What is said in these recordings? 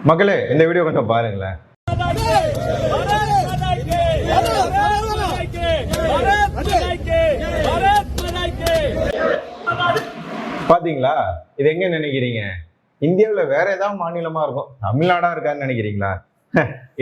மக்களே இந்த வீடியோ கொஞ்சம் பாருங்களேன். பாத்தீங்களா? இது எங்க நினைக்கிறீங்க? இந்தியாவில் வேற ஏதாவது மாநிலமா இருக்கும், தமிழ்நாடா இருக்கான்னு நினைக்கிறீங்களா?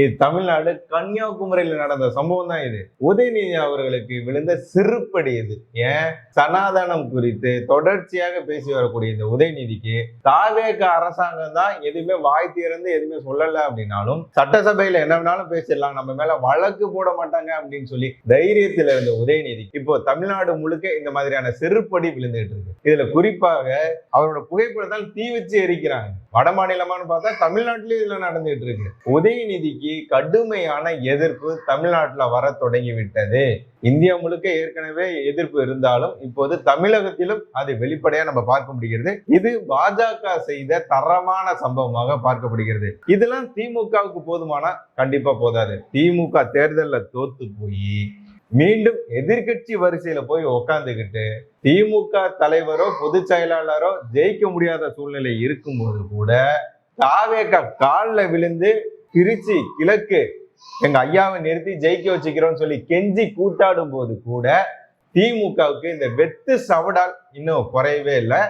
இது தமிழ்நாடு கன்னியாகுமரியில் நடந்த சம்பவம் தான் இது. உதயநிதி அவர்களுக்கு விழுந்த சிறுப்படி இது. ஏன் சனாதனம் குறித்து தொடர்ச்சியாக பேசி வரக்கூடிய இந்த உதயநிதிக்கு தாவேக அரசாங்கம் தான் எதுவுமே வாய் திறந்து எதுவுமே சொல்லல அப்படின்னாலும் சட்டசபையில என்ன வேணாலும் பேசிடலாம், நம்ம மேல வழக்கு போட மாட்டாங்க அப்படின்னு சொல்லி தைரியத்தில் இருந்த உதயநிதி இப்போ தமிழ்நாடு முழுக்க இந்த மாதிரியான செருப்படி விழுந்துட்டு இருக்கு. இதுல குறிப்பாக அவரோட புகைப்படத்தால் தீ வச்சு எரிக்கிறாங்க. வட மாநிலமானு பார்த்தா தமிழ்நாட்டிலேயே இதுல நடந்துட்டு இருக்கு. உதயநிதிக்கு கடுமையான எதிர்ப்பு தமிழ்நாட்டில் வர தொடங்கிவிட்டது. இந்தியா முழுக்க ஏற்கனவே எதிர்ப்பு இருந்தாலும் இப்போது தமிழகத்திலும் அது வெளிப்படையா நம்ம பார்க்க முடிகிறது. இது பாஜக செய்த தரமான சம்பவமாக பார்க்கப்படுகிறது. இதெல்லாம் திமுகவுக்கு போதுமானா? கண்டிப்பா போதாது. திமுக தேர்தலில் தோத்து போய் மீண்டும் எதிர்கட்சி வரிசையில போய் உக்காந்துக்கிட்டு திமுக தலைவரோ பொதுச் செயலாளரோ ஜெயிக்க முடியாத சூழ்நிலை இருக்கும்போது கூட தாவேக காலில் விழுந்து திருச்சி கிழக்கு எங்க ஐயாவை நிறுத்தி ஜெயிக்க வச்சுக்கிறோம்னு சொல்லி கெஞ்சி கூத்தாடும் போது கூட திமுகவுக்கு இந்த வெத்து சவடால் இன்னும் குறையவே இல்லை.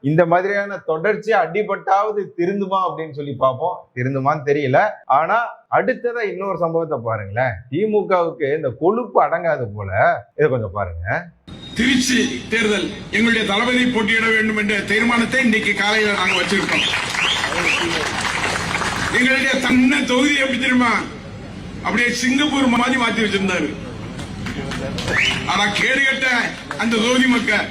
இந்த மாதிரியான தொடர்ச்சியா அடிபட்டாவது திருந்துமா அப்படின்னு சொல்லி பார்ப்போம். திருந்துமான்னு தெரியல. ஆனா அடுத்ததா இன்னொரு சம்பவத்தை பாருங்களேன். திமுகவுக்கு இந்த கொழுப்பு அடங்காது போல. இதை கொஞ்சம் பாருங்க. திருச்சி தேர்தல் எங்களுடைய தளபதி போட்டியிட வேண்டும் என்ற தீர்மானத்தை இன்னைக்கு காலையில நாங்க வச்சிருக்கோம். எங்களுடைய தன்ன தொகுதி எப்படி தெரியுமா, அப்படியே சிங்கப்பூர் மாதிரி மாத்தி வச்சிருந்தாரு. ஆனா கேடு கட்ட அந்த தொகுதி மக்கள்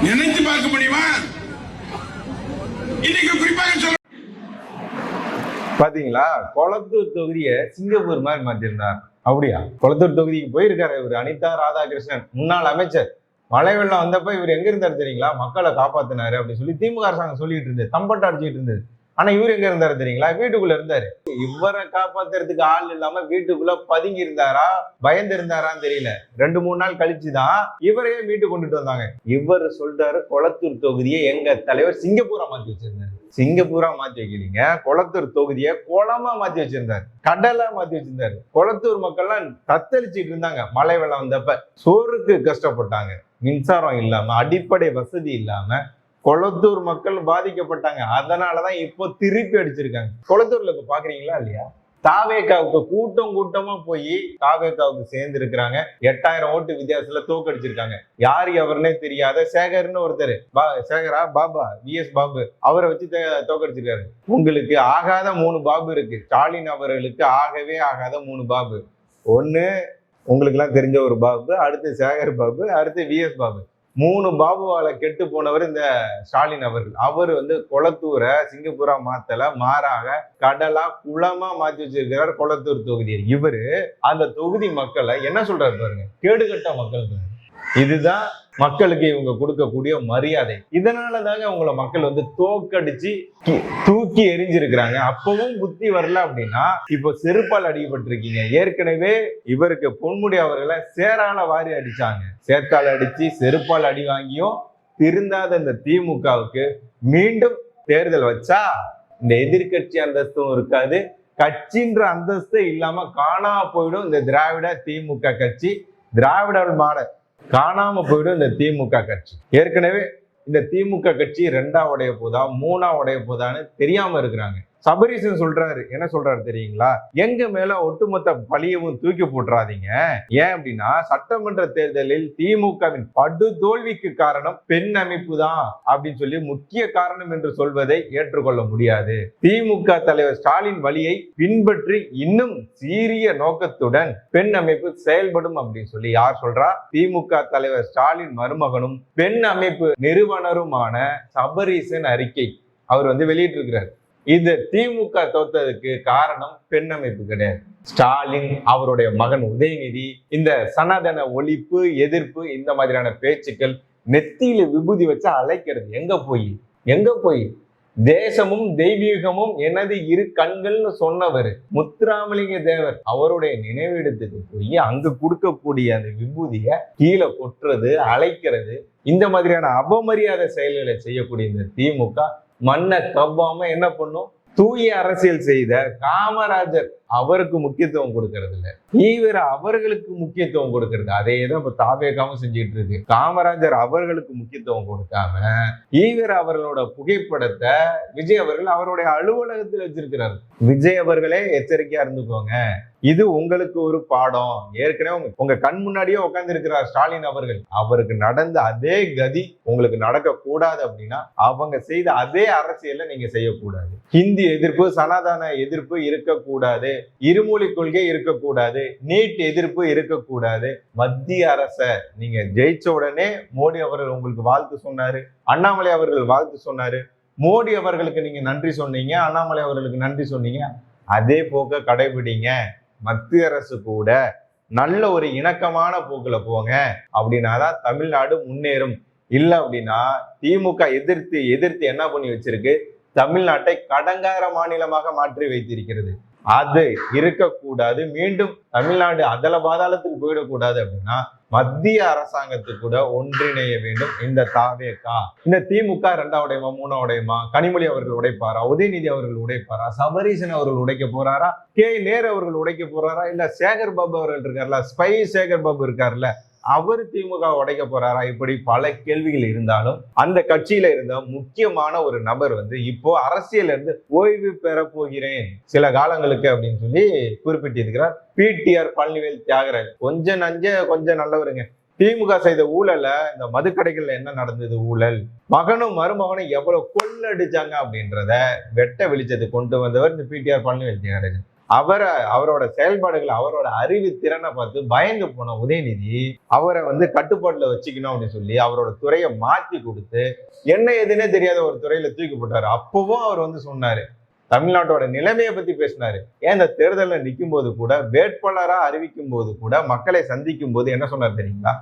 நினைத்து பார்க்க முடியுமா? இன்னைக்கு குறிப்பாக சொல்ல பாத்தீங்களா, கொளத்தூர் தொகுதியை சிங்கப்பூர் மாதிரி மாத்திருந்தார். அப்படியா? கொளத்தூர் தொகுதிக்கு போயிருக்காரு இவர். அனிதா ராதாகிருஷ்ணன் முன்னாள் அமைச்சர். மழை வெள்ளம் வந்தப்ப இவர் எங்க இருந்தாரு தெரியுங்களா? மக்களை காப்பாத்தினாரு அப்படின்னு சொல்லி திமுக அரசாங்கம் சொல்லிட்டு இருந்தது, தம்பட்ட அடிச்சுட்டு இருந்தது. ஆனா இவர் எங்க இருந்தாரு தெரியுங்களா? வீட்டுக்குள்ள இருந்தாரு. இவரை காப்பாத்துறதுக்கு ஆள் இல்லாம வீட்டுக்குள்ள பதுங்கி இருந்தாரா, பயந்து இருந்தாரான்னு தெரியல. 2-3 நாள் கழிச்சுதான் இவரையே மீட்டு கொண்டுட்டு வந்தாங்க. இவர் சொல்றாரு கொளத்தூர் தொகுதியை எங்க தலைவர் சிங்கப்பூரா மாத்தி வச்சிருந்தாரு. சிங்கப்பூரா மாத்தி வைக்கிறீங்க, கொளத்தூர் தொகுதியை குளமா மாத்தி வச்சிருந்தாரு, கடலா மாத்தி வச்சிருந்தாரு. கொளத்தூர் மக்கள்லாம் தத்தளிச்சுட்டு இருந்தாங்க. மழை வெள்ளம் வந்தப்ப சோறுக்கு கஷ்டப்பட்டாங்க. மின்சாரம் இல்லாம, அடிப்படை வசதி இல்லாம கொளத்தூர் மக்கள் பாதிக்கப்பட்டாங்க. அதனாலதான் இப்போ திருப்பி அடிச்சிருக்காங்க. கொளத்தூர்ல இப்ப பாக்குறீங்களா இல்லையா? தாவேகாவுக்கு கூட்டமா போய் தாவேகாவுக்கு சேர்ந்து இருக்கிறாங்க. 8000 ஓட்டு வித்தியாசத்துல தோக்கடிச்சிருக்காங்க. யாரு அவர்னே தெரியாத சேகர்னு ஒருத்தர், சேகரா பாபா VS பாபு, அவரை வச்சு தோக்கடிச்சிருக்காரு. உங்களுக்கு ஆகாத 3 பாபு இருக்கு. ஸ்டாலின் அவர்களுக்கு ஆகவே ஆகாத 3 பாபு. ஒண்ணு உங்களுக்கு எல்லாம் தெரிஞ்ச ஒரு பாபு, அடுத்து சேகர் பாபு, அடுத்து VS பாபு. 3 பாபுவால கெட்டு போனவர் இந்த ஸ்டாலின் அவர்கள். அவர் கொளத்தூரை சிங்கப்பூரா மாத்தல, மாறாக கடலா குளமா மாத்தி வச்சிருக்கிறார் கொளத்தூர் தொகுதியை. இவரு அந்த தொகுதி மக்களை என்ன சொல்றாரு பாருங்க, கேடுகட்ட மக்கள். இதுதான் மக்களுக்கு இவங்க கொடுக்கக்கூடிய மரியாதை. இதனாலதாங்க உங்களை மக்கள் தோக்கடிச்சு தூக்கி எரிஞ்சிருக்கிறாங்க. அப்பவும் புத்தி வரல அப்படின்னா இப்போ செருப்பால் அடிக்கப்பட்டிருக்கீங்க. ஏற்கனவே இவருக்கு பொன்முடி அவர்களை சேரால வாரி அடிச்சாங்க. சேத்தால் அடிச்சு செருப்பால் அடி வாங்கியும் திருந்தாத இந்த திமுகவுக்கு மீண்டும் தேர்தல் வச்சா இந்த எதிர்கட்சி அந்தஸ்தும் இருக்காது, கட்சின்ற அந்தஸ்து இல்லாம காணா போயிடும் இந்த திராவிட திமுக கட்சி. திராவிட மாடல் காணாம போயிடும் இந்த திமுக கட்சி. ஏற்கனவே இந்த திமுக கட்சி 2ஆ உடைய போதா 3ஆ உடைய போதான்னு தெரியாம இருக்கிறாங்க. சபரீசன் சொல்றாரு, என்ன சொல்றாரு தெரியுங்களா? எங்க மேல ஒட்டுமொத்த பழியவும் தூக்கி போட்டுறாதீங்க. ஏன் அப்படின்னா சட்டமன்ற தேர்தலில் திமுகவின் படு தோல்விக்கு காரணம் பெண் அமைப்பு தான் அப்படின்னு சொல்லி முக்கிய காரணம் என்று சொல்வதை ஏற்றுக்கொள்ள முடியாது. திமுக தலைவர் ஸ்டாலின் வழியை பின்பற்றி இன்னும் சீரிய நோக்கத்துடன் பெண் அமைப்பு செயல்படும் அப்படின்னு சொல்லி யார் சொல்றா? திமுக தலைவர் ஸ்டாலின் மருமகனும் பெண் அமைப்பு நிறுவனருமான சபரீசன் அறிக்கை அவர் வெளியிட்டு இருக்கிறார். இது திமுக தோத்ததுக்கு காரணம் பெண் அமைப்பு கிடையாது. ஸ்டாலின் அவருடைய மகன் உதயநிதி இந்த சனாதன ஒழிப்பு எதிர்ப்பு இந்த மாதிரியான பேச்சுக்கள் நெத்தியில விபூதி வச்சு அழைக்கிறது எங்க போய் தேசமும் தெய்வீகமும் எனது இரு கண்கள்னு சொன்னவர் முத்துராமலிங்க தேவர் அவருடைய நினைவிடத்துக்கு போய் அங்க கொடுக்கக்கூடிய அந்த விபூதிய கீழே கொட்டுறது, அழைக்கிறது, இந்த மாதிரியான அவமரியாதை செயல்களை செய்யக்கூடிய இந்த திமுக மண்ணை கவ்வாம என்ன பண்ணும்? தூய அரசியல் செய்த காமராஜர் அவருக்கு முக்கியத்துவம் கொடுக்கறது இல்ல, ஈவர அவர்களுக்கு முக்கியத்துவம் கொடுக்கறது. அதே தான் இப்ப தாவேகாம செஞ்சுட்டு இருக்கு. காமராஜர் அவர்களுக்கு முக்கியத்துவம் கொடுக்காம ஈவர அவர்களோட புகைப்படத்தை விஜய் அவர்கள் அவருடைய அலுவலகத்தில் வச்சிருக்கிறார். விஜய் அவர்களே எச்சரிக்கையா இருந்துக்கோங்க, இது உங்களுக்கு ஒரு பாடம். ஏற்கனவே உங்க கண் முன்னாடியே உட்கார்ந்து இருக்கிறார் ஸ்டாலின் அவர்கள். அவருக்கு நடந்த அதே கதி உங்களுக்கு நடக்க கூடாது அப்படின்னா அவங்க செய்த அதே அரசியலை நீங்க செய்யக்கூடாது. ஹிந்தி எதிர்ப்பு, சனாதன எதிர்ப்பு இருக்கக்கூடாது, இருமொழி கொள்கை இருக்கக்கூடாது, நீட் எதிர்ப்பு இருக்கக்கூடாது. மத்திய அரச நீங்க ஜெயிச்ச உடனே மோடி அவர்கள் உங்களுக்கு வாழ்த்து சொன்னாரு, அண்ணாமலை அவர்கள் வாழ்த்து சொன்னாரு. மோடி அவர்களுக்கு நீங்க நன்றி சொன்னீங்க, அண்ணாமலை அவர்களுக்கு நன்றி சொன்னீங்க. அதே போக்க கடைபிடிங்க. மத்திய அரசு கூட நல்ல ஒரு இணக்கமான போக்குல போங்க, அப்படின்னாதான் தமிழ்நாடு முன்னேறும். இல்லை அப்படின்னா திமுக எதிர்த்து எதிர்த்து என்ன பண்ணி வச்சிருக்கு? தமிழ்நாட்டை கடங்கார மாநிலமாக மாற்றி வைத்திருக்கிறது. அது இருக்கக்கூடாது. மீண்டும் தமிழ்நாடு அதல பாதாளத்துக்கு போயிடக்கூடாது அப்படின்னா மத்திய அரசாங்கத்துக்கு கூட ஒன்றிணைய வேண்டும் இந்த தாவேகா. இந்த திமுக ரெண்டாவுடையமா மூணாவுடையமா? கனிமொழி அவர்கள் உடைப்பாரா? உதயநிதி அவர்கள் உடைப்பாரா? சபரீசன் அவர்கள் உடைக்க போறாரா? கே நேரு அவர்கள் உடைக்க போறாரா? இல்ல சேகர் பாபு அவர்கள் இருக்காருல்ல, ஸ்பை சேகர் பாபு இருக்காருல்ல, அவர் திமுக உடைக்க போறாரா? இப்படி பல கேள்விகள் இருந்தாலும் அந்த கட்சியில இருந்த முக்கியமான ஒரு நபர் இப்போ அரசியல இருந்து ஓய்வு பெற போகிறேன் சில காலங்களுக்கு அப்படின்னு சொல்லி குறிப்பிட்டிருக்கிறார். பிடிஆர் பழனிவேல் தியாகராஜன். கொஞ்சம் நஞ்ச கொஞ்சம் நல்லவருங்க. திமுக செய்த ஊழல, இந்த மதுக்கடைகள்ல என்ன நடந்தது ஊழல், மகனும் மருமகனும் எவ்வளவு கொள்ளடிச்சாங்க அப்படின்றத வெட்ட வெளிச்சத்தை கொண்டு வந்தவர் இந்த பிடிஆர் பழனிவேல் தியாகராஜன். அவரோட செயல்பாடுகள், அவரோட அறிவு திறனை பார்த்து பயந்து போன உதயநிதி அவரை கட்டுப்பாட்டுல வச்சுக்கணும் அப்படின்னு சொல்லி அவரோட துறையை மாற்றி கொடுத்து என்ன எதுன்னே தெரியாத ஒரு துறையில தூக்கி போட்டாரு. அப்பவும் அவர் சொன்னாரு, தமிழ்நாட்டோட நிலைமையை பத்தி பேசினாரு. ஏன் இந்த தேர்தலில் நிற்கும் போது கூட, வேட்பாளரா அறிவிக்கும் போது கூட, மக்களை சந்திக்கும் போது என்ன சொன்னார் தெரியுங்களா?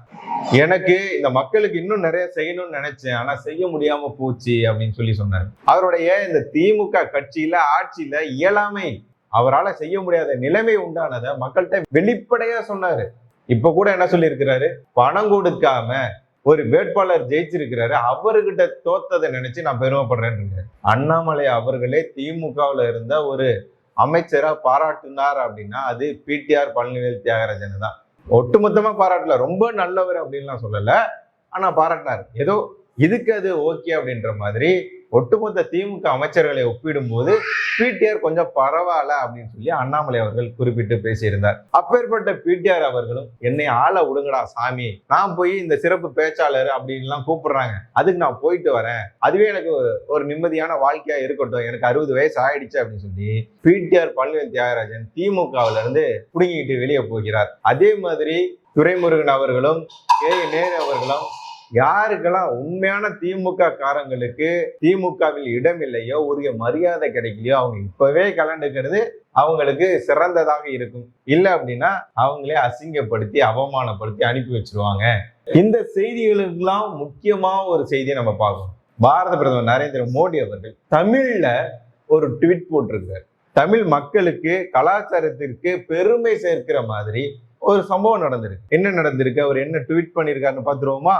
எனக்கு இந்த மக்களுக்கு இன்னும் நிறைய செய்யணும்னு நினைச்சேன், ஆனா செய்ய முடியாம போச்சு அப்படின்னு சொல்லி சொன்னார். அவருடைய இந்த திமுக கட்சியில ஆட்சியில இயலாமை, அவரால் செய்ய முடியாத நிலைமை உண்டானதை மக்கள்கிட்ட வெளிப்படையா சொன்னாரு. இப்ப கூட என்ன சொல்லி இருக்கிறாரு? பணம் கொடுக்காம ஒரு வேட்பாளர் ஜெயிச்சிருக்கிறாரு, அவர்கிட்ட தோத்ததை நினைச்சு நான் பெருமைப்படுறேன்னு. அண்ணாமலை அவர்களே திமுகவுல இருந்த ஒரு அமைச்சரா பாராட்டினார் அப்படின்னா அது பிடிஆர் பழனிவேல் தியாகராஜன் தான். ஒட்டுமொத்தமா பாராட்டல, ரொம்ப நல்லவர் அப்படின்னு சொல்லல, ஆனா பாராட்டினார். ஏதோ இதுக்கு அது ஓகே அப்படின்ற மாதிரி ஒட்டுமொத்த திமுக அமைச்சர்களை ஒப்பிடும் போது பிடிஆர் கொஞ்சம் பரவாயில்ல அப்படின்னு சொல்லி அண்ணாமலை அவர்கள் குறிப்பிட்டு பேசியிருந்தார். அப்பேற்பட்ட பிடிஆர் அவர்களும் என்னை ஆள விடுங்கடா சாமி, நான் போய் இந்த சிறப்பு பேச்சாளர் அப்படின்லாம் கூப்பிடுறாங்க, அதுக்கு நான் போயிட்டு வரேன், அதுவே எனக்கு ஒரு நிம்மதியான வாழ்க்கையா இருக்கட்டும், எனக்கு 60 வயசு ஆயிடுச்சு அப்படின்னு சொல்லி பிடிஆர் பழனிவேல் தியாகராஜன் திமுகவில இருந்து புடுங்கிட்டு வெளியே போகிறார். அதே மாதிரி துரைமுருகன் அவர்களும் கே நேரு அவர்களும் யாருக்கெல்லாம் உண்மையான திமுக காரங்களுக்கு திமுகவில் இடம் இல்லையோ, உரிய மரியாதை கிடைக்கலையோ, அவங்க இப்பவே கலந்துக்கிறது அவங்களுக்கு சிறந்ததாக இருக்கும். இல்லை அப்படின்னா அவங்களே அசிங்கப்படுத்தி அவமானப்படுத்தி அனுப்பி வச்சிருவாங்க. இந்த செய்திகளுக்கெல்லாம் முக்கியமா ஒரு செய்தியை நம்ம பார்க்கணும். பாரத பிரதமர் நரேந்திர மோடி அவர்கள் தமிழ்ல ஒரு ட்வீட் போட்டிருக்கிறார். தமிழ் மக்களுக்கு கலாச்சாரத்திற்கு பெருமை சேர்க்கிற மாதிரி ஒரு சம்பவம் நடந்திருக்கு. என்ன நடந்திருக்கு, அவர் என்ன ட்வீட் பண்ணியிருக்காருன்னு பார்த்துருவோமா?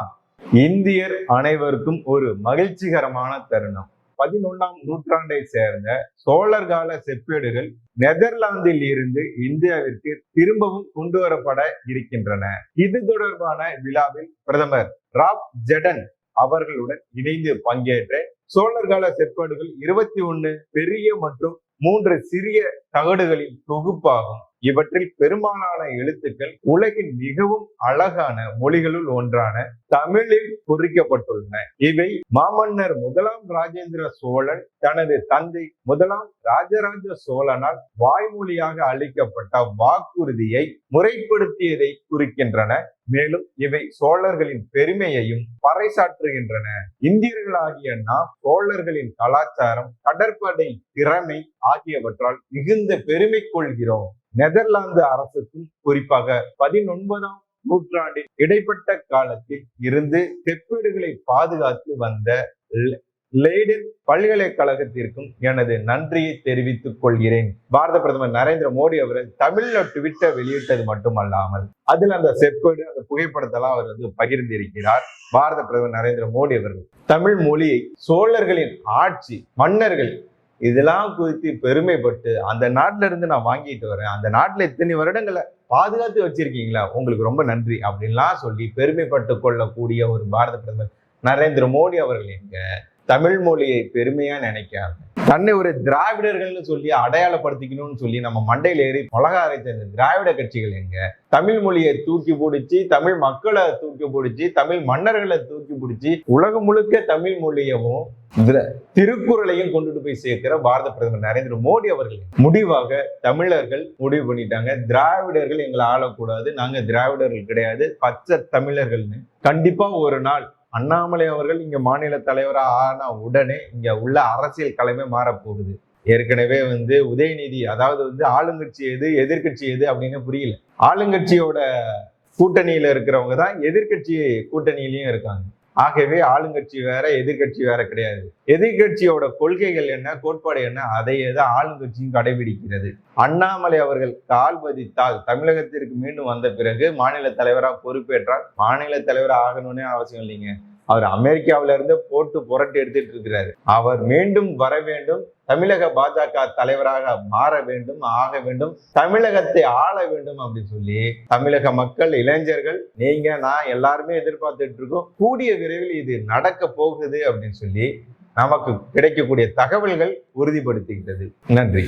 இந்தியர் அனைவருக்கும் ஒரு மகிழ்ச்சிகரமான தருணம். 11ஆம் நூற்றாண்டை சேர்ந்த சோழர் கால செப்பேடுகள் நெதர்லாந்தில் இருந்து இந்தியாவிற்கு திரும்பவும் கொண்டு வரப்பட இருக்கின்றன. இது தொடர்பான விழாவில் பிரதமர் ராப் ஜெடன் அவர்களுடன் இணைந்து பங்கேற்ற சோழர் கால செப்பேடுகள் 21 பெரிய மற்றும் 3 சிறிய தகடுகளின் தொகுப்பாகும். இவற்றில் பெரும்பாலான எழுத்துக்கள் உலகின் மிகவும் அழகான மொழிகளுள் ஒன்றான தமிழில் பொறிக்கப்பட்டுள்ளன. இவை மாமன்னர் 1ஆம் ராஜேந்திர சோழன் தனது தந்தை 1ஆம் ராஜராஜ சோழனால் வாய்மொழியாக அளிக்கப்பட்ட வாக்குறுதியை முறைப்படுத்தியதை குறிக்கின்றன. மேலும் இவை சோழர்களின் பெருமையையும் பறைசாற்றுகின்றன. இந்தியர்களாகிய நாம் சோழர்களின் கலாச்சாரம், கடற்படை திறமை ஆகியவற்றால் மிகுந்த பெருமை கொள்கிறோம். நெதர்லாந்து அரசுக்கும் குறிப்பாக 19ஆம் நூற்றாண்டின் இடைப்பட்ட காலத்தில் இருந்து செப்பேடுகளை பாதுகாத்து வந்த லெய்டன் பல்கலைக்கழகத்திற்கும் எனது நன்றியை தெரிவித்துக் கொள்கிறேன். பாரத பிரதமர் நரேந்திர மோடி அவர்கள் தமிழ்ல ட்விட்டர் வெளியிட்டது மட்டுமல்லாமல் அதில் அந்த செப்பேடு அந்த புகைப்படத்தெல்லாம் அவர் பகிர்ந்திருக்கிறார். பாரத பிரதமர் நரேந்திர மோடி அவர்கள் தமிழ் மொழியை சோழர்களின் ஆட்சி மன்னர்கள் இதெல்லாம் குறித்து பெருமைப்பட்டு அந்த நாட்டுல இருந்து நான் வாங்கிட்டு வரேன், அந்த நாட்டுல இத்தனை வருடங்களை பாதுகாத்து வச்சிருக்கீங்களா, உங்களுக்கு ரொம்ப நன்றி அப்படின்லாம் சொல்லி பெருமைப்பட்டு கொள்ளக்கூடிய ஒரு பாரத பிரதமர் நரேந்திர மோடி அவர்கள் எங்க தமிழ் மொழியை பெருமையா நினைக்காம தன்னை ஒரு திராவிடர்கள்னு சொல்லி அடையாளப்படுத்திக்கணும்னு சொல்லி நம்ம மண்டையில ஏறி மிளகா அரைத்த இந்த திராவிட கட்சிகள் எங்க தமிழ் மொழியை தூக்கி பிடிச்சி தமிழ் மக்களை தூக்கி பிடிச்சி தமிழ் மன்னர்களை தூக்கி பிடிச்சி உலகம் முழுக்க தமிழ் மொழியவும் திருக்குறளையும் கொண்டுட்டு போய் சேர்க்கிற பாரத பிரதமர் நரேந்திர மோடி அவர்கள் முடிவாக தமிழர்கள் முடிவு பண்ணிட்டாங்க, திராவிடர்கள் எங்களை ஆளக்கூடாது, நாங்க திராவிடர்கள் கிடையாது, பச்சை தமிழர்கள்னு. கண்டிப்பா ஒரு நாள் அண்ணாமலை அவர்கள் இங்க மாநில தலைவரா ஆன உடனே இங்க உள்ள அரசியல் களமே மாறப்போகுது. ஏற்கனவே உதயநிதி அதாவது ஆளுங்கட்சி எது எதிர்கட்சி எது அப்படின்னு புரியல. ஆளுங்கட்சியோட கூட்டணியில இருக்கிறவங்க தான் எதிர்கட்சி கூட்டணியிலயும் இருக்காங்க. ஆகவே ஆளுங்கட்சி வேற எதிர்கட்சி வேற கிடையாது. எதிர்கட்சியோட கொள்கைகள் என்ன கோட்பாடு என்ன அதையே தான் ஆளுங்கட்சியும் கடைபிடிக்கிறது. அண்ணாமலை அவர்கள் கால் பதித்தால் தமிழகத்திற்கு மீண்டும் வந்த பிறகு மாநில தலைவராக பொறுப்பேற்றால் மாநில தலைவராக ஆகணும்னே அவசியம் இல்லைங்க. அவர் அமெரிக்காவில இருந்து போட்டு புரட்டி எடுத்துட்டு இருக்கிறாரு. அவர் மீண்டும் வர வேண்டும், தமிழக பாஜக தலைவராக மாற வேண்டும், ஆக வேண்டும், தமிழகத்தை ஆள வேண்டும் அப்படின்னு சொல்லி தமிழக மக்கள் இளைஞர்கள் நீங்க நான் எல்லாருமே எதிர்பார்த்துட்டு இருக்கோம். கூடிய விரைவில் இது நடக்க போகுது அப்படின்னு சொல்லி நமக்கு கிடைக்கக்கூடிய தகவல்கள் உறுதிப்படுத்துகிறது. நன்றி.